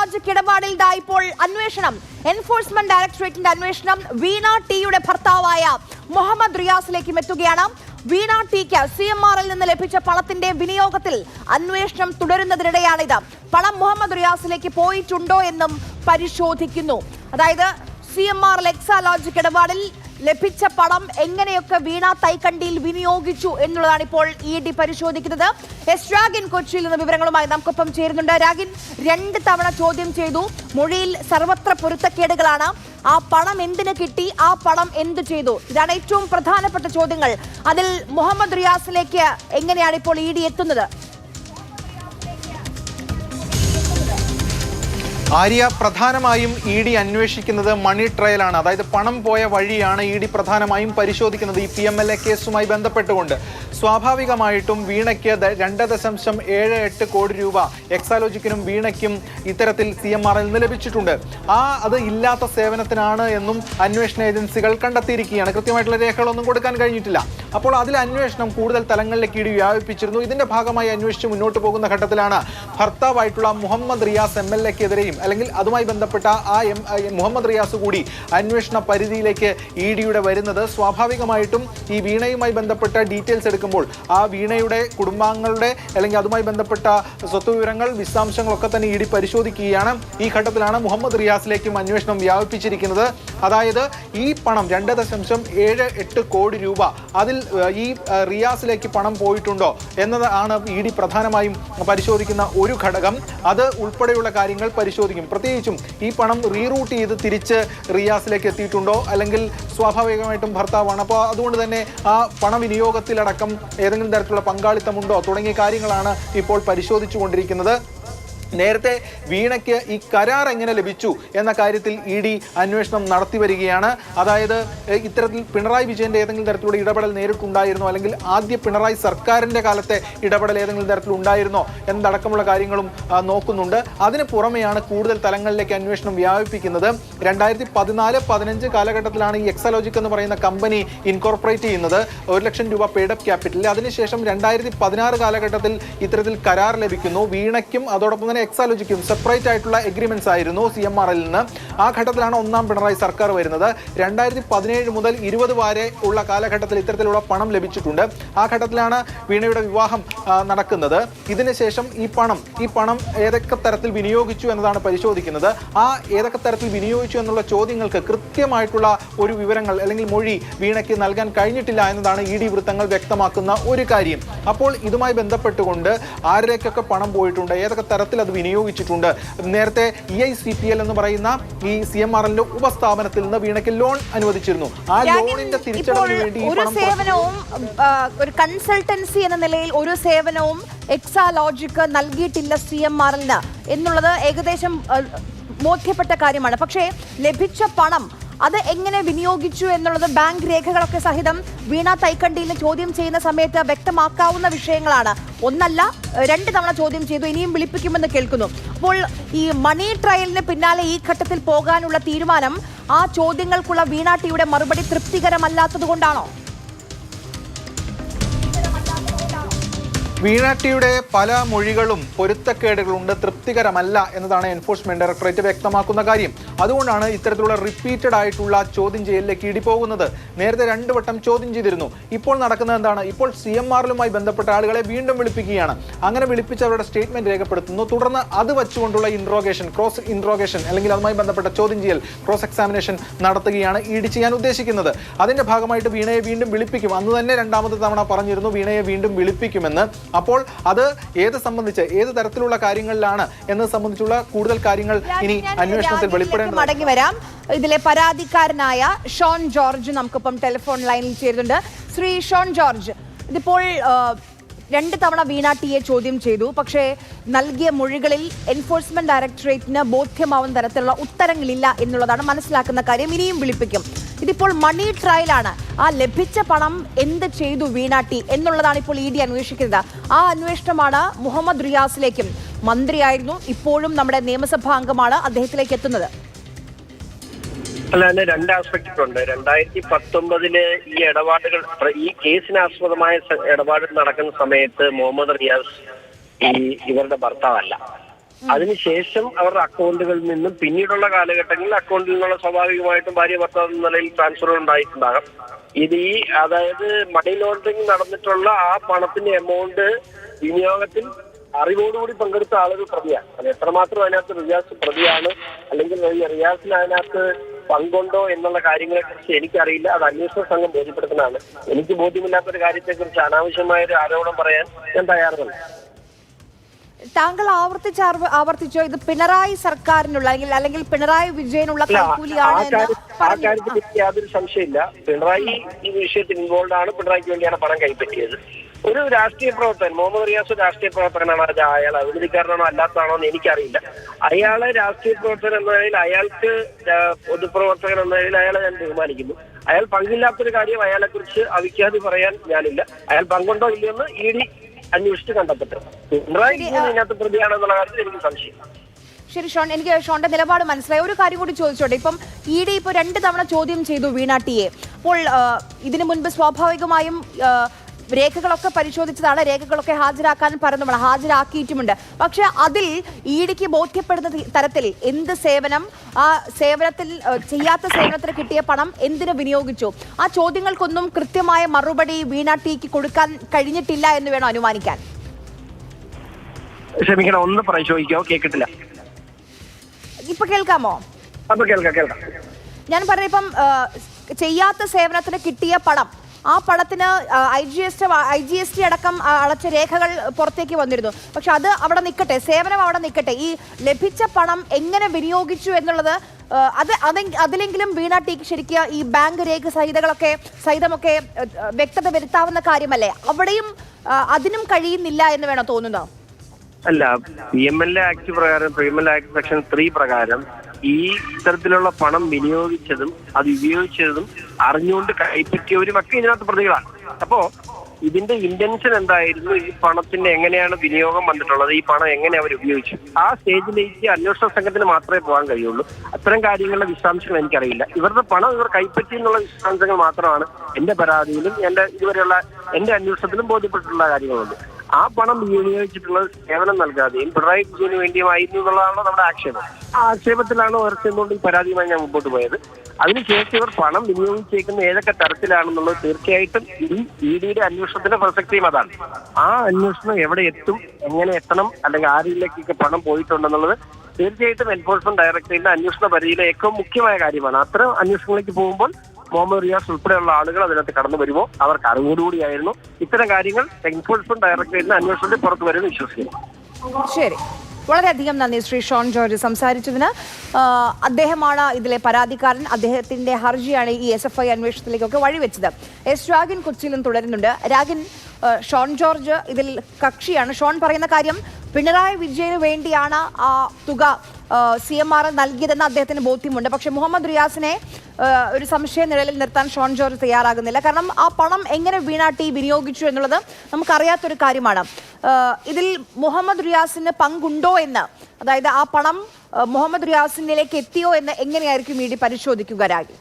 എക്സാലോജിക് ഇടപാടിൽ ഇപ്പോൾ അന്വേഷണം. എൻഫോഴ്സ്മെന്റ് ഡയറക്ടറേറ്റിന്റെ അന്വേഷണം വീണ ടിയുടെ ഭർത്താവായ മുഹമ്മദ് റിയാസിലേക്കും എത്തുകയാണ്. വീണ ടിക്ക് CMRൽ നിന്ന് ലഭിച്ച പണത്തിന്റെ വിനിയോഗത്തിൽ അന്വേഷണം തുടരുന്നതിനിടെയാണിത്. പണം മുഹമ്മദ് റിയാസിലേക്ക് പോയിട്ടുണ്ടോ എന്നും പരിശോധിക്കുന്നു. അതായത് CMRൽ എക്സാലോജിക് ഇടപാടിൽ ലഭിച്ച പണം എങ്ങനെയൊക്കെ വീണ തൈക്കണ്ടിയിൽ വിനിയോഗിച്ചു എന്നുള്ളതാണ് ഇപ്പോൾ ED പരിശോധിക്കുന്നത്. രാഗിൻ കൊച്ചിയിൽ നിന്ന് വിവരങ്ങളുമായി നമുക്കൊപ്പം ചേരുന്നുണ്ട്. രാഗിൻ, 2 തവണ ചോദ്യം ചെയ്തു. മൊഴിയിൽ സർവത്ര പൊരുത്തക്കേടുകളാണ്. ആ പണം എന്തിനു കിട്ടി, ആ പണം എന്ത് ചെയ്തു, ഇതാണ് ഏറ്റവും പ്രധാനപ്പെട്ട ചോദ്യങ്ങൾ. അതിൽ മുഹമ്മദ് റിയാസിലേക്ക് എങ്ങനെയാണ് ഇപ്പോൾ ED എത്തുന്നത്? ആര്യ, പ്രധാനമായും ED അന്വേഷിക്കുന്നത് മണി ട്രയലാണ്. അതായത് പണം പോയ വഴിയാണ് ED പ്രധാനമായും പരിശോധിക്കുന്നത് ഈ PMLA കേസുമായി ബന്ധപ്പെട്ടുകൊണ്ട്. സ്വാഭാവികമായിട്ടും വീണയ്ക്ക് 2.78 കോടി രൂപ എക്സാലോജിക്കിനും വീണയ്ക്കും ഇത്തരത്തിൽ CMRൽ നിന്ന് ലഭിച്ചിട്ടുണ്ട്. അത് ഇല്ലാത്ത സേവനത്തിനാണ് എന്നും അന്വേഷണ ഏജൻസികൾ കണ്ടെത്തിയിരിക്കുകയാണ്. കൃത്യമായിട്ടുള്ള രേഖകളൊന്നും കൊടുക്കാൻ കഴിഞ്ഞിട്ടില്ല. അപ്പോൾ അതിൽ അന്വേഷണം കൂടുതൽ തലങ്ങളിലേക്ക് ED വ്യാപിപ്പിച്ചിരുന്നു. ഇതിന്റെ ഭാഗമായി അന്വേഷിച്ച് മുന്നോട്ട് പോകുന്ന ഘട്ടത്തിലാണ് ഭർത്താവായിട്ടുള്ള മുഹമ്മദ് റിയാസ് MLAക്കെതിരെയും അല്ലെങ്കിൽ അതുമായി ബന്ധപ്പെട്ട മുഹമ്മദ് റിയാസ് കൂടി അന്വേഷണ പരിധിയിലേക്ക് EDയുടെ വരുന്നത്. സ്വാഭാവികമായിട്ടും ഈ വീണയുമായി ബന്ധപ്പെട്ട ഡീറ്റെയിൽസ് എടുക്കുമ്പോൾ ആ വീണയുടെ കുടുംബാംഗങ്ങളുടെ അല്ലെങ്കിൽ അതുമായി ബന്ധപ്പെട്ട സ്വത്ത് വിവരങ്ങൾ, വിശദാംശങ്ങളൊക്കെ തന്നെ ED പരിശോധിക്കുകയാണ്. ഈ ഘട്ടത്തിലാണ് മുഹമ്മദ് റിയാസിലേക്കും അന്വേഷണം വ്യാപിപ്പിച്ചിരിക്കുന്നത്. അതായത് ഈ പണം 2.78 കോടി രൂപ അതിൽ ഈ റിയാസിലേക്ക് പണം പോയിട്ടുണ്ടോ എന്നതാണ് ED പ്രധാനമായും പരിശോധിക്കുന്ന ഒരു ഘടകം. അത് ഉൾപ്പെടെയുള്ള കാര്യങ്ങൾ പരിശോധിക്കും. പ്രത്യേകിച്ചും ഈ പണം റീറൂട്ട് ചെയ്ത് തിരിച്ച് റിയാസിലേക്ക് എത്തിയിട്ടുണ്ടോ, അല്ലെങ്കിൽ സ്വാഭാവികമായിട്ടും ഭർത്താവാണ്, അപ്പോൾ അതുകൊണ്ട് തന്നെ ആ പണവിനിയോഗത്തിലടക്കം ഏതെങ്കിലും തരത്തിലുള്ള പങ്കാളിത്തമുണ്ടോ തുടങ്ങിയ കാര്യങ്ങളാണ് ഇപ്പോൾ പരിശോധിച്ചുകൊണ്ടിരിക്കുന്നത്. നേരത്തെ വീണയ്ക്ക് ഈ കരാർ എങ്ങനെ ലഭിച്ചു എന്ന കാര്യത്തിൽ ED അന്വേഷണം നടത്തി വരികയാണ്. അതായത് ഇത്തരത്തിൽ പിണറായി വിജയന്റെ ഏതെങ്കിലും തരത്തിലുള്ള ഇടപെടൽ നേരിട്ടുണ്ടായിരുന്നോ, അല്ലെങ്കിൽ ആദ്യ പിണറായി സർക്കാരിന്റെ കാലത്തെ ഇടപെടൽ ഏതെങ്കിലും തരത്തിൽ ഉണ്ടായിരുന്നോ എന്നതടക്കമുള്ള കാര്യങ്ങളും നോക്കുന്നുണ്ട്. അതിന് പുറമെയാണ് കൂടുതൽ തലങ്ങളിലേക്ക് അന്വേഷണം വ്യാപിപ്പിക്കുന്നത്. 2014-15 കാലഘട്ടത്തിലാണ് ഈ എക്സാലോജിക് എന്ന് പറയുന്ന കമ്പനി ഇൻകോർപ്പറേറ്റ് ചെയ്യുന്നത്. 1 ലക്ഷം രൂപ പെയ്ഡപ്പ് ക്യാപിറ്റൽ. അതിനുശേഷം 2016 കാലഘട്ടത്തിൽ ഇത്തരത്തിൽ കരാർ ലഭിക്കുന്നു. വീണയ്ക്കും അതോടൊപ്പം തന്നെ എക്സാലോജിക്കും സെപ്പറേറ്റ് ആയിട്ടുള്ള എഗ്രിമെന്റ്സ് ആയിരുന്നു CMRൽ നിന്ന്. ആ ഘട്ടത്തിലാണ് 1ാം പിണറായി സർക്കാർ വരുന്നത്. 2017 മുതൽ 20 വരെ ഉള്ള കാലഘട്ടത്തിൽ ഇത്തരത്തിലുള്ള പണം ലഭിച്ചിട്ടുണ്ട്. ആ ഘട്ടത്തിലാണ് വീണയുടെ വിവാഹം നടക്കുന്നത്. ഇതിനുശേഷം ഈ പണം ഏതൊക്കെ തരത്തിൽ വിനിയോഗിച്ചു എന്നതാണ് പരിശോധിക്കുന്നത്. ആ ഏതൊക്കെ തരത്തിൽ വിനിയോഗിച്ചു എന്നുള്ള ചോദ്യങ്ങൾക്ക് കൃത്യമായിട്ടുള്ള ഒരു വിവരങ്ങൾ അല്ലെങ്കിൽ മൊഴി വീണയ്ക്ക് നൽകാൻ കഴിഞ്ഞിട്ടില്ല എന്നതാണ് ED വൃത്തങ്ങൾ വ്യക്തമാക്കുന്ന ഒരു കാര്യം. അപ്പോൾ ഇതുമായി ബന്ധപ്പെട്ടുകൊണ്ട് ആരിലേക്കൊക്കെ പണം പോയിട്ടുണ്ട്, ഏതൊക്കെ തരത്തിൽ അത് വിനിയോഗിച്ചിട്ടുണ്ട്. നേരത്തെ EICPL എന്ന് പറയുന്ന ഈ CMRലിന്റെ ഉപസ്ഥാപനത്തിൽ നിന്ന് വീണയ്ക്ക് ലോൺ അനുവദിച്ചിരുന്നു. ആ ലോണിന്റെ തിരിച്ചടവിന് വേണ്ടി ഒരു കൺസൾട്ടൻസി എന്ന നിലയിൽ ഒരു സേവനവും എക്സാലോജിക് നൽകിയിട്ടില്ല CMRലിന് എന്നുള്ളത് ഏകദേശം ബോധ്യപ്പെട്ട കാര്യമാണ്. പക്ഷേ ലഭിച്ച പണം അത് എങ്ങനെ വിനിയോഗിച്ചു എന്നുള്ളത് ബാങ്ക് രേഖകളൊക്കെ സഹിതം വീണ തൈക്കണ്ടിയിൽ ചോദ്യം ചെയ്യുന്ന സമയത്ത് വ്യക്തമാക്കാവുന്ന വിഷയങ്ങളാണ്. 1 അല്ല 2 തവണ ചോദ്യം ചെയ്തു, ഇനിയും വിളിപ്പിക്കുമെന്ന് കേൾക്കുന്നു. അപ്പോൾ ഈ മണി ട്രയലിന് പിന്നാലെ ഈ ഘട്ടത്തിൽ പോകാനുള്ള തീരുമാനം ആ ചോദ്യങ്ങൾക്കുള്ള വീണ ടിയുടെ മറുപടി തൃപ്തികരമല്ലാത്തത് കൊണ്ടാണോ? വീണ ടിയുടെ പല മൊഴികളും പൊരുത്തക്കേടുകളുണ്ട്, തൃപ്തികരമല്ല എന്നതാണ് എൻഫോഴ്സ്മെന്റ് ഡയറക്ടറേറ്റ് വ്യക്തമാക്കുന്ന കാര്യം. അതുകൊണ്ടാണ് ഇത്തരത്തിലുള്ള റിപ്പീറ്റഡ് ആയിട്ടുള്ള ചോദ്യം ചെയ്യലിലേക്ക് ED പോകുന്നത്. നേരത്തെ 2 വട്ടം ചോദ്യം ചെയ്തിരുന്നു. ഇപ്പോൾ നടക്കുന്നത് എന്താണ്? ഇപ്പോൾ CMRലുമായി ബന്ധപ്പെട്ട ആളുകളെ വീണ്ടും വിളിപ്പിക്കുകയാണ്. അങ്ങനെ വിളിപ്പിച്ച് അവരുടെ സ്റ്റേറ്റ്മെന്റ് രേഖപ്പെടുത്തുന്നു. തുടർന്ന് അത് വെച്ചുകൊണ്ടുള്ള ക്രോസ് ഇൻട്രോഗേഷൻ അല്ലെങ്കിൽ അതുമായി ബന്ധപ്പെട്ട ചോദ്യം ചെയ്യൽ, ക്രോസ് എക്സാമിനേഷൻ നടത്തുകയാണ് ED ചെയ്യാൻ ഉദ്ദേശിക്കുന്നത്. അതിന്റെ ഭാഗമായിട്ട് വീണയെ വീണ്ടും വിളിപ്പിക്കും. അന്ന് തന്നെ 2ാമത്തെ തവണ പറഞ്ഞിരുന്നു വീണയെ വീണ്ടും വിളിപ്പിക്കുമെന്ന്. അപ്പോൾ അത് ഏത് തരത്തിലുള്ള കാര്യങ്ങളിലാണ് എന്നത് സംബന്ധിച്ചുള്ള കൂടുതൽ കാര്യങ്ങൾ ഇനി അന്വേഷണത്തിൽ വെളിപ്പെടേണ്ടത്. മടങ്ങി വരാം. ഇതിലെ പരാതിക്കാരനായ ഷോൺ ജോർജ് നമുക്കൊപ്പം ടെലിഫോൺ ലൈനിൽ ചേരുന്നുണ്ട്. ശ്രീ ഷോൺ ജോർജ്, ഇതിപ്പോൾ 2 തവണ വീണ ടിയെ ചോദ്യം ചെയ്തു. പക്ഷേ നൽകിയ മൊഴികളിൽ എൻഫോഴ്സ്മെന്റ് ഡയറക്ടറേറ്റിന് ബോധ്യമാവുന്ന തരത്തിലുള്ള ഉത്തരങ്ങളില്ല എന്നുള്ളതാണ് മനസ്സിലാക്കുന്ന കാര്യം. ഇനിയും വിളിപ്പിക്കും. ഇതിപ്പോൾ മണി ട്രയലാണ്. ആ ലഭിച്ച പണം എന്ത് ചെയ്തു വീണ ടി എന്നുള്ളതാണ് ഇപ്പോൾ ED അന്വേഷിക്കുന്നത്. ആ അന്വേഷണമാണ് മുഹമ്മദ് റിയാസിലേക്കും, മന്ത്രിയായിരുന്നു, ഇപ്പോഴും നമ്മുടെ നിയമസഭാ അംഗമാണ്, അദ്ദേഹത്തിലേക്ക് എത്തുന്നത്. അല്ല, അതിന് 2 ആസ്പെക്ട് ഉണ്ട്. 2019 ഈ ഇടപാടുകൾ, ഈ കേസിനാസ്പദമായ ഇടപാടുകൾ നടക്കുന്ന സമയത്ത് മുഹമ്മദ് റിയാസ് ഇവരുടെ ഭർത്താവല്ല. അതിനുശേഷം അവരുടെ അക്കൗണ്ടുകളിൽ നിന്നും പിന്നീടുള്ള കാലഘട്ടങ്ങളിൽ അക്കൗണ്ടിൽ നിന്നുള്ള സ്വാഭാവികമായിട്ടും ഭാര്യ ഭർത്താവ് എന്ന നിലയിൽ ട്രാൻസ്ഫർ ഉണ്ടായിട്ടുണ്ടാകാം. അതായത് മണി ലോണ്ടറിംഗ് നടന്നിട്ടുള്ള ആ പണത്തിന്റെ എമൗണ്ട് വിനിയോഗത്തിൽ അറിവോടുകൂടി പങ്കെടുത്ത ആളുകൾ പ്രതിയാണ്. അത് എത്രമാത്രം അതിനകത്ത് റിയാസ് പ്രതിയാണ് അല്ലെങ്കിൽ റിയാസിന് അതിനകത്ത് പങ്കുണ്ടോ എന്നുള്ള കാര്യങ്ങളെ കുറിച്ച് എനിക്കറിയില്ല. അത് അന്വേഷണ സംഘം ബോധ്യപ്പെടുത്തുന്നതാണ്. എനിക്ക് ബോധ്യമില്ലാത്തൊരു കാര്യത്തെക്കുറിച്ച് അനാവശ്യമായ ഒരു ആരോപണം പറയാൻ ഞാൻ തയ്യാറല്ല. താങ്കൾ ആവർത്തിച്ചോ ഇത് പിണറായി സർക്കാരിനുള്ള അല്ലെങ്കിൽ പിണറായി വിജയനുള്ള കൈക്കൂലിയാണ് ആ കാര്യത്തിൽ എനിക്ക് യാതൊരു സംശയമില്ല. പിണറായി ഈ വിഷയത്തിൽ ഇൻവോൾവ് ആണ്. പിണറായിക്ക് വേണ്ടിയാണ് പണം കൈപ്പറ്റിയത്. ഒരു രാഷ്ട്രീയ പ്രവർത്തകൻ മുഹമ്മദ് റിയാസ് രാഷ്ട്രീയ പ്രവർത്തകനാണ്. അത് അയാൾ അഴിമതിക്കാരനാണോ അല്ലാത്തതാണോ എന്ന് എനിക്കറിയില്ല. അയാളെ രാഷ്ട്രീയ പ്രവർത്തകൻ എന്ന നിലയിൽ അയാൾക്ക് പൊതുപ്രവർത്തകൻ എന്ന നിലയിൽ അയാളെ ഞാൻ തീരുമാനിക്കുന്നു. അയാൾ പങ്കില്ലാത്തൊരു കാര്യം അയാളെ കുറിച്ച് അവിഖ്യാതി പറയാൻ ഞാനില്ല. അയാൾ പങ്കുണ്ടോ ഇല്ലയെന്ന് ED അന്വേഷിച്ച് കണ്ടെത്തട്ടെ. പിണറായി ഇതിനകത്ത് പ്രതിയാണെന്നുള്ള കാര്യത്തിൽ എനിക്ക് സംശയം. ശരി ഷോൺ, എനിക്ക് ഷോണിന്റെ നിലപാട് മനസ്സിലായി. ഒരു കാര്യം കൂടി ചോദിച്ചോട്ടെ. ഇപ്പം ED ഇപ്പോൾ 2 തവണ ചോദ്യം ചെയ്തു വീണ ടിയെ. അപ്പോൾ ഇതിനു മുൻപ് സ്വാഭാവികമായും രേഖകളൊക്കെ പരിശോധിച്ചതാണ്, രേഖകളൊക്കെ ഹാജരാക്കാൻ പറഞ്ഞതാണ്, ഹാജരാക്കിയിട്ടുമുണ്ട്. പക്ഷെ അതിൽ EDക്ക് ബോധ്യപ്പെടുന്ന തരത്തിൽ എന്ത് സേവനം, ആ സേവനത്തിൽ ചെയ്യാത്ത സേവനത്തിന് കിട്ടിയ പണം എന്തിനു വിനിയോഗിച്ചു, ആ ചോദ്യങ്ങൾക്കൊന്നും കൃത്യമായ മറുപടി വീണ ടിക്ക് കൊടുക്കാൻ കഴിഞ്ഞിട്ടില്ല എന്ന് വേണം അനുമാനിക്കാൻ. ക്ഷമിക്കണം, ഒന്ന് പരിശോധിക്കാമോ? കേൾക്കിട്ടില്ല. ഇപ്പൊ കേൾക്കാമോ? കേൾക്കാം. ഞാൻ പറഞ്ഞ ഇപ്പം ചെയ്യാത്ത സേവനത്തിന് കിട്ടിയ പണം, ആ പണത്തിന് IGST അടക്കം അടച്ച രേഖകൾ പുറത്തേക്ക് വന്നിരുന്നു. പക്ഷെ അത് അവിടെ നിൽക്കട്ടെ, സേവനം അവിടെ നിൽക്കട്ടെ. ഈ ലഭിച്ച പണം എങ്ങനെ വിനിയോഗിച്ചു എന്നുള്ളത് അതിലെങ്കിലും വീണ ടിക്ക് ശരിക്കും ഈ ബാങ്ക് രേഖ സഹിതമൊക്കെ വ്യക്തത വരുത്താവുന്ന കാര്യമല്ലേ? അവിടെയും അതിനും കഴിയുന്നില്ല എന്ന് വേണോ തോന്നുന്നത്? അല്ല, PMLA ആക്ട് പ്രകാരം, PMLA ആക്ട് സെക്ഷൻ 3 പ്രകാരം ഈ ഇത്തരത്തിലുള്ള പണം വിനിയോഗിച്ചതും അത് ഉപയോഗിച്ചതും അറിഞ്ഞുകൊണ്ട് കൈപ്പറ്റിയവരും ഒക്കെ ഇതിനകത്ത് പ്രതികളാണ്. അപ്പോ ഇതിന്റെ ഇന്റൻഷൻ എന്തായിരുന്നു, ഈ പണത്തിന്റെ എങ്ങനെയാണ് വിനിയോഗം വന്നിട്ടുള്ളത്, ഈ പണം എങ്ങനെ അവർ ഉപയോഗിച്ചു, ആ സ്റ്റേജിലേക്ക് അന്വേഷണ സംഘത്തിന് മാത്രമേ പോകാൻ കഴിയുള്ളൂ. അത്തരം കാര്യങ്ങളുടെ വിശദാംശങ്ങൾ എനിക്കറിയില്ല. ഇവരുടെ പണം ഇവർ കൈപ്പറ്റി എന്നുള്ള വിശദാംശങ്ങൾ മാത്രമാണ് എന്റെ പരാതിയിലും ഇതുവരെയുള്ള എന്റെ അന്വേഷണത്തിലും ബോധ്യപ്പെട്ടിട്ടുള്ള കാര്യങ്ങളുണ്ട്. ആ പണം വിനിയോഗിച്ചിട്ടുള്ളത് സേവനം നൽകാതെയും പിണറായി വിജയന് വേണ്ടിയുമായിരുന്നു എന്നുള്ളതാണ് നമ്മുടെ ആക്ഷേപം. ആ ആക്ഷേപത്തിലാണ് ഉയർത്തുന്നുകൊണ്ട് ഈ പരാതിയുമായി ഞാൻ മുമ്പോട്ട് പോയത്. അതിനുശേഷം ഇവർ പണം വിനിയോഗിച്ചേക്കുന്ന ഏതൊക്കെ തരത്തിലാണെന്നുള്ളത് തീർച്ചയായിട്ടും EDയുടെ അന്വേഷണത്തിന്റെ പ്രസക്തിയും അതാണ്. ആ അന്വേഷണം എവിടെ എത്തും, എങ്ങനെ എത്തണം, അല്ലെങ്കിൽ ആരിലേക്കൊക്കെ പണം പോയിട്ടുണ്ടെന്നുള്ളത് തീർച്ചയായിട്ടും എൻഫോഴ്സ്മെന്റ് ഡയറക്ടറേറ്റിന്റെ അന്വേഷണ പരിധിയിലെ ഏറ്റവും മുഖ്യമായ കാര്യമാണ്. അത്തരം അന്വേഷണങ്ങളിലേക്ക് പോകുമ്പോൾ മുഹമ്മദ് റിയാസ് ഉൾപ്പെടെയുള്ള ആളുകൾ അതിനകത്ത് കടന്നു വരുമോ അവർക്ക് അറിവോടുകൂടിയായിരുന്നു. ഇത്തരം കാര്യങ്ങൾ എൻഫോഴ്സ്മെന്റ് ഡയറക്ടറേറ്റിന്റെ അന്വേഷണത്തിൽ പുറത്തു വരുമെന്ന് വിശ്വസിക്കുന്നു. ശരി, വളരെയധികം നന്ദി ശ്രീ ഷോൺ ജോർജ് സംസാരിച്ചതിന്. അദ്ദേഹമാണ് ഇതിലെ പരാതിക്കാരൻ. അദ്ദേഹത്തിന്റെ ഹർജിയാണ് ഈ SFI അന്വേഷണത്തിലേക്കൊക്കെ വഴിവെച്ചത്. രാഗിൻ കൊച്ചിയിലും തുടരുന്നുണ്ട്. രാഗിൻ, ഷോൺ ജോർജ് ഇതിൽ കക്ഷിയാണ്. ഷോൺ പറയുന്ന കാര്യം പിണറായി വിജയന് വേണ്ടിയാണ് ആ തുക CMR നൽകിയതെന്ന് അദ്ദേഹത്തിന് ബോധ്യമുണ്ട്. പക്ഷെ മുഹമ്മദ് റിയാസിനെ ഒരു സംശയ നിഴലിൽ നിർത്താൻ ഷോൺ ജോർജ് തയ്യാറാകുന്നില്ല. കാരണം ആ പണം എങ്ങനെ വീണ ടി വിനിയോഗിച്ചു എന്നുള്ളത് നമുക്കറിയാത്തൊരു കാര്യമാണ്. ഇതിൽ മുഹമ്മദ് റിയാസിന് പങ്കുണ്ടോ എന്ന്, അതായത് ആ പണം മുഹമ്മദ് റിയാസിനിലേക്ക് എത്തിയോ എന്ന് എങ്ങനെയായിരിക്കും ED പരിശോധിക്കുക? രാഗി,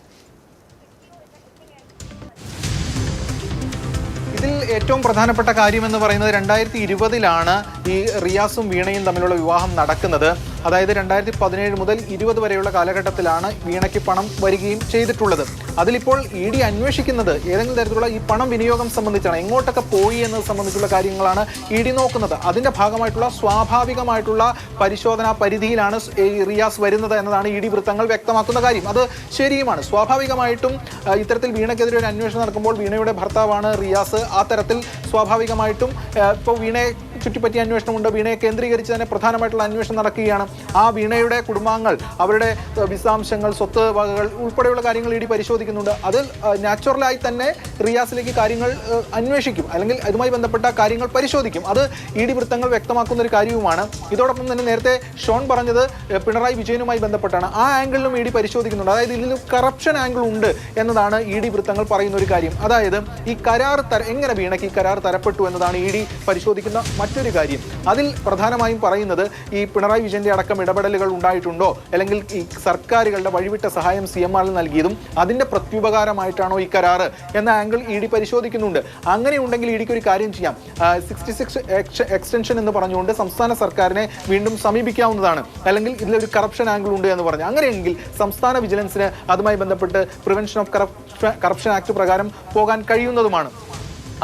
ഇതിൽ ഏറ്റവും പ്രധാനപ്പെട്ട കാര്യം എന്ന് പറയുന്നത് 2020 ഈ റിയാസും വീണയും തമ്മിലുള്ള വിവാഹം നടക്കുന്നത്. അതായത് 2017 മുതൽ 20 വരെയുള്ള കാലഘട്ടത്തിലാണ് വീണയ്ക്ക് പണം വരികയും ചെയ്തിട്ടുള്ളത്. അതിലിപ്പോൾ ED അന്വേഷിക്കുന്നത് ഏതെങ്കിലും തരത്തിലുള്ള ഈ പണം വിനിയോഗം സംബന്ധിച്ചാണ്. എങ്ങോട്ടൊക്കെ പോയി എന്നത് സംബന്ധിച്ചുള്ള കാര്യങ്ങളാണ് ED നോക്കുന്നത്. അതിന്റെ ഭാഗമായിട്ടുള്ള സ്വാഭാവികമായിട്ടുള്ള പരിശോധനാ പരിധിയിലാണ് ഈ റിയാസ് വരുന്നത് എന്നതാണ് ED വൃത്തങ്ങൾ വ്യക്തമാക്കുന്ന കാര്യം. അത് ശരിയുമാണ്. സ്വാഭാവികമായിട്ടും ഇത്തരത്തിൽ വീണയ്ക്കെതിരെ ഒരു അന്വേഷണം നടക്കുമ്പോൾ വീണയുടെ ഭർത്താവാണ് റിയാസ്. ആ തരത്തിൽ സ്വാഭാവികമായിട്ടും ഇപ്പോൾ വീണയെ ചുറ്റിപ്പറ്റിയ അന്വേഷണമുണ്ട്. വീണയെ കേന്ദ്രീകരിച്ച് തന്നെ പ്രധാനമായിട്ടുള്ള അന്വേഷണം നടക്കുകയാണ്. ആ വീണയുടെ കുടുംബാംഗങ്ങൾ, അവരുടെ വിശദാംശങ്ങൾ, സ്വത്ത് വകകൾ ഉൾപ്പെടെയുള്ള കാര്യങ്ങൾ ED പരിശോധിക്കുന്നുണ്ട്. അതിൽ നാച്ചുറലായി തന്നെ റിയാസിലേക്ക് കാര്യങ്ങൾ അന്വേഷിക്കും, അല്ലെങ്കിൽ അതുമായി ബന്ധപ്പെട്ട കാര്യങ്ങൾ പരിശോധിക്കും. അത് ED വൃത്തങ്ങൾ വ്യക്തമാക്കുന്ന ഒരു കാര്യവുമാണ്. ഇതോടൊപ്പം തന്നെ നേരത്തെ ഷോൺ പറഞ്ഞത് പിണറായി വിജയനുമായി ബന്ധപ്പെട്ടാണ്. ആ ആംഗിളിലും ED പരിശോധിക്കുന്നുണ്ട്. അതായത് ഇതിൽ കറപ്ഷൻ ആംഗിൾ ഉണ്ട് എന്നതാണ് ED വൃത്തങ്ങൾ പറയുന്ന ഒരു കാര്യം. അതായത് ഈ കരാർ എങ്ങനെ വീണയ്ക്ക് ഈ കരാർ തരപ്പെട്ടു എന്നതാണ് ED പരിശോധിക്കുന്ന മറ്റൊരു കാര്യം. അതിൽ പ്രധാനമായും പറയുന്നത് ഈ പിണറായി വിജയന്റെ അടക്കം ഇടപെടലുകൾ ഉണ്ടായിട്ടുണ്ടോ, അല്ലെങ്കിൽ ഈ സർക്കാരുകളുടെ വഴിവിട്ട സഹായം CMR നൽകിയതും അതിന്റെ പ്രത്യുപകാരമായിട്ടാണോ ഈ കരാറ് എന്ന ആംഗിൾ ED പരിശോധിക്കുന്നുണ്ട്. അങ്ങനെയുണ്ടെങ്കിൽ EDക്ക് ഒരു കാര്യം ചെയ്യാം, 66 എക്സ്റ്റൻഷൻ എന്ന് പറഞ്ഞുകൊണ്ട് സംസ്ഥാന സർക്കാരിനെ വീണ്ടും സമീപിക്കാവുന്നതാണ്. അല്ലെങ്കിൽ ഇതിലൊരു കറപ്ഷൻ ആംഗിൾ ഉണ്ട് എന്ന് പറഞ്ഞു. അങ്ങനെയെങ്കിൽ സംസ്ഥാന വിജിലൻസിന് അതുമായി ബന്ധപ്പെട്ട് പ്രിവെൻഷൻ ഓഫ് കറപ്ഷൻ ആക്ട് പ്രകാരം പോകാൻ കഴിയുന്നതുമാണ്.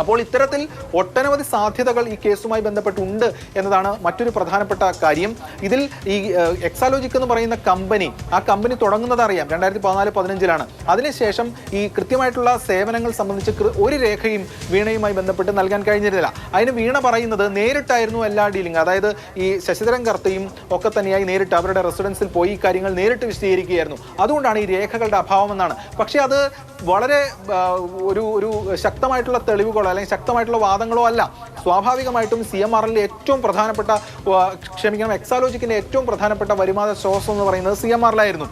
അപ്പോൾ ഇത്തരത്തിൽ ഒട്ടനവധി സാധ്യതകൾ ഈ കേസുമായി ബന്ധപ്പെട്ടുണ്ട് എന്നതാണ് മറ്റൊരു പ്രധാനപ്പെട്ട കാര്യം. ഇതിൽ ഈ എക്സാലോജിക് എന്ന് പറയുന്ന കമ്പനി, ആ കമ്പനി തുടങ്ങുന്നത് അറിയാം 2014-15 അതിനുശേഷം ഈ കൃത്യമായിട്ടുള്ള സേവനങ്ങൾ സംബന്ധിച്ച് ഒരു രേഖയും വീണയുമായി ബന്ധപ്പെട്ട് നൽകാൻ കഴിഞ്ഞിരുന്നില്ല. അതിന് വീണ പറയുന്നത് നേരിട്ടായിരുന്നു എല്ലാ ഡീലിംഗ്, അതായത് ഈ ശശിധരൻ കർത്തയും ഒക്കെ തന്നെയായി നേരിട്ട് അവരുടെ റെസിഡൻസിൽ പോയി ഈ കാര്യങ്ങൾ നേരിട്ട് വിശദീകരിക്കുകയായിരുന്നു. അതുകൊണ്ടാണ് ഈ രേഖകളുടെ അഭാവമെന്നാണ്. പക്ഷേ അത് വളരെ ഒരു ശക്തമായിട്ടുള്ള തെളിവുകളോ അല്ലെങ്കിൽ ശക്തമായിട്ടുള്ള വാദങ്ങളോ അല്ല. സ്വാഭാവികമായിട്ടും CMRL ഏറ്റവും പ്രധാനപ്പെട്ട എക്സാലോജിക്കിന്റെ ഏറ്റവും പ്രധാനപ്പെട്ട വരുമാന സ്രോതസ് എന്ന് പറയുന്നത് CMRL ആയിരുന്നു.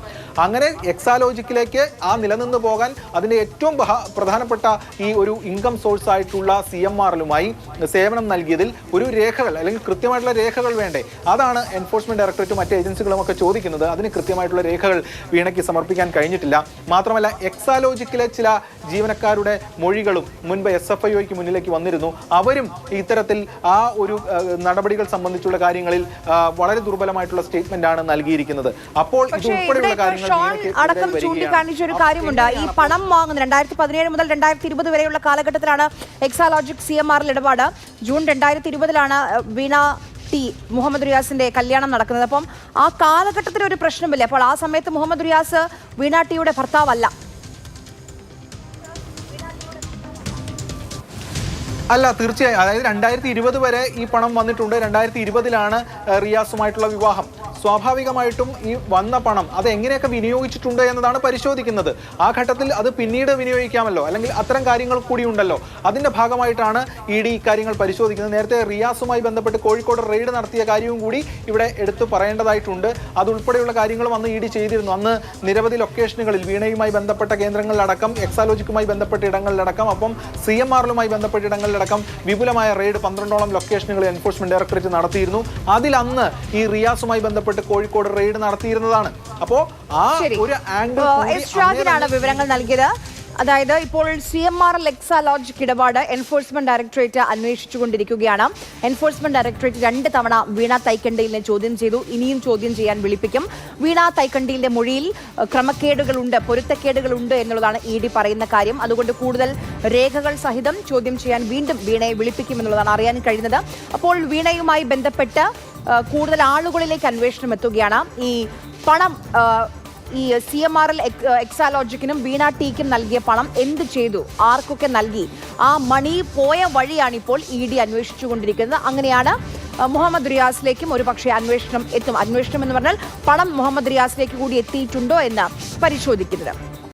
അങ്ങനെ എക്സാലോജിക്കിലേക്ക് ആ നിലനിന്ന് പോകാൻ അതിന്റെ ഏറ്റവും പ്രധാനപ്പെട്ട ഈ ഒരു ഇൻകം സോഴ്സ് ആയിട്ടുള്ള CMRLുമായി സേവനം നൽകിയതിൽ ഒരു രേഖകൾ അല്ലെങ്കിൽ കൃത്യമായിട്ടുള്ള രേഖകൾ വേണ്ടേ? അതാണ് എൻഫോഴ്സ്മെന്റ് ഡയറക്ടറേറ്റ് മറ്റ് ഏജൻസികളും ഒക്കെ ചോദിക്കുന്നത്. അതിന് കൃത്യമായിട്ടുള്ള രേഖകൾ വീണയ്ക്ക് സമർപ്പിക്കാൻ കഴിഞ്ഞിട്ടില്ല. മാത്രമല്ല എക്സാലോജിക്കിലെ ചില ജീവനക്കാരുടെ മൊഴികളും മുൻപ് SFIOയ്ക്ക് മുന്നിലേക്ക് വന്നിരുന്നു. അവരും ഇത്തരത്തിൽ ആ ഒരു നടപടികൾ സംബന്ധിച്ചുള്ള കാര്യങ്ങളിൽ വളരെ ദുർബലമായിട്ടുള്ള സ്റ്റേറ്റ്മെന്റ് ആണ് നൽകിയിരിക്കുന്നത്. അപ്പോൾ ഇതുൾപ്പെടെയുള്ള കാര്യങ്ങൾ അടക്കം ചൂണ്ടിക്കാണിച്ച ഒരു കാര്യമുണ്ട്. ഈ പണം വാങ്ങുന്ന 2017 മുതൽ 2020 വരെയുള്ള കാലഘട്ടത്തിലാണ് എക്സാലോജിക് CMRL ഇടപാട്. ജൂൺ 2020 വീണ ടി മുഹമ്മദ് റിയാസിന്റെ കല്യാണം നടക്കുന്നത്. അപ്പം ആ കാലഘട്ടത്തിൽ ഒരു പ്രശ്നമില്ല. അപ്പോൾ ആ സമയത്ത് മുഹമ്മദ് റിയാസ് വീണ ടിയുടെ ഭർത്താവല്ല. അല്ല, തീർച്ചയായും. അതായത് 2020 വരെ ഈ പണം വന്നിട്ടുണ്ട്. 2020 റിയാസുമായിട്ടുള്ള വിവാഹം. സ്വാഭാവികമായിട്ടും ഈ വന്ന പണം അത് എങ്ങനെയൊക്കെ വിനിയോഗിച്ചിട്ടുണ്ട് എന്നതാണ് പരിശോധിക്കുന്നത്. ആ ഘട്ടത്തിൽ അത് പിന്നീട് വിനിയോഗിക്കാമല്ലോ, അല്ലെങ്കിൽ അത്തരം കാര്യങ്ങൾ കൂടി ഉണ്ടല്ലോ. അതിന്റെ ഭാഗമായിട്ടാണ് ED ഇക്കാര്യങ്ങൾ പരിശോധിക്കുന്നത്. നേരത്തെ റിയാസുമായി ബന്ധപ്പെട്ട് കോഴിക്കോട് റെയ്ഡ് നടത്തിയ കാര്യവും കൂടി ഇവിടെ എടുത്തു പറയേണ്ടതായിട്ടുണ്ട്. അതുൾപ്പെടെയുള്ള കാര്യങ്ങളും അന്ന് ED ചെയ്തിരുന്നു. അന്ന് നിരവധി ലൊക്കേഷനുകളിൽ വീണയുമായി ബന്ധപ്പെട്ട കേന്ദ്രങ്ങളിലടക്കം, എക്സാലോജിക്കുമായി ബന്ധപ്പെട്ട ഇടങ്ങളിലടക്കം, അപ്പം CMRലുമായി ബന്ധപ്പെട്ട ഇടങ്ങളിലടക്കം വിപുലമായ റെയ്ഡ് 12ഓളം ലൊക്കേഷനുകളിൽ എൻഫോഴ്സ്മെന്റ് ഡയറക്ടറേറ്റ് നടത്തിയിരുന്നു. അതിൽ അന്ന് ഈ റിയാസുമായി ബന്ധപ്പെട്ട് കോഴിക്കോട് റെയ്ഡ് നടത്തിയിരുന്നതാണ്. അപ്പോ ആ ഒരു ആംഗിൾ വിവരങ്ങൾ നൽകിയത്. അതായത് ഇപ്പോൾ CMRL എക്സാലോജിക് ഇടപാട് എൻഫോഴ്സ്മെന്റ് ഡയറക്ടറേറ്റ് അന്വേഷിച്ചുകൊണ്ടിരിക്കുകയാണ്. എൻഫോഴ്സ്മെന്റ് ഡയറക്ടറേറ്റ് 2 തവണ വീണ തൈക്കണ്ടിയിലിനെ ചോദ്യം ചെയ്തു. ഇനിയും ചോദ്യം ചെയ്യാൻ വിളിപ്പിക്കും. വീണ തൈക്കണ്ടിയിലെ മൊഴിയിൽ ക്രമക്കേടുകളുണ്ട്, പൊരുത്തക്കേടുകളുണ്ട് എന്നുള്ളതാണ് ED പറയുന്ന കാര്യം. അതുകൊണ്ട് കൂടുതൽ രേഖകൾ സഹിതം ചോദ്യം ചെയ്യാൻ വീണ്ടും വീണയെ വിളിപ്പിക്കുമെന്നുള്ളതാണ് അറിയാൻ കഴിയുന്നത്. അപ്പോൾ വീണയുമായി ബന്ധപ്പെട്ട് കൂടുതൽ ആളുകളിലേക്ക് അന്വേഷണം എത്തുകയാണ്. ഈ പണം ഈ CMRL എക്സാലോജിക്കിനും വീണ ടിക്കും നൽകിയ പണം എന്ത് ചെയ്തു, ആർക്കൊക്കെ നൽകി, ആ മണി പോയ വഴിയാണ് ഇപ്പോൾ ED അന്വേഷിച്ചുകൊണ്ടിരിക്കുന്നത്. അങ്ങനെയാണ് മുഹമ്മദ് റിയാസിലേക്കും ഒരു പക്ഷേ അന്വേഷണം എത്തും. അന്വേഷണം എന്ന് പറഞ്ഞാൽ പണം മുഹമ്മദ് റിയാസിലേക്ക് കൂടി എത്തിയിട്ടുണ്ടോ എന്ന് പരിശോധിക്കുന്നത്.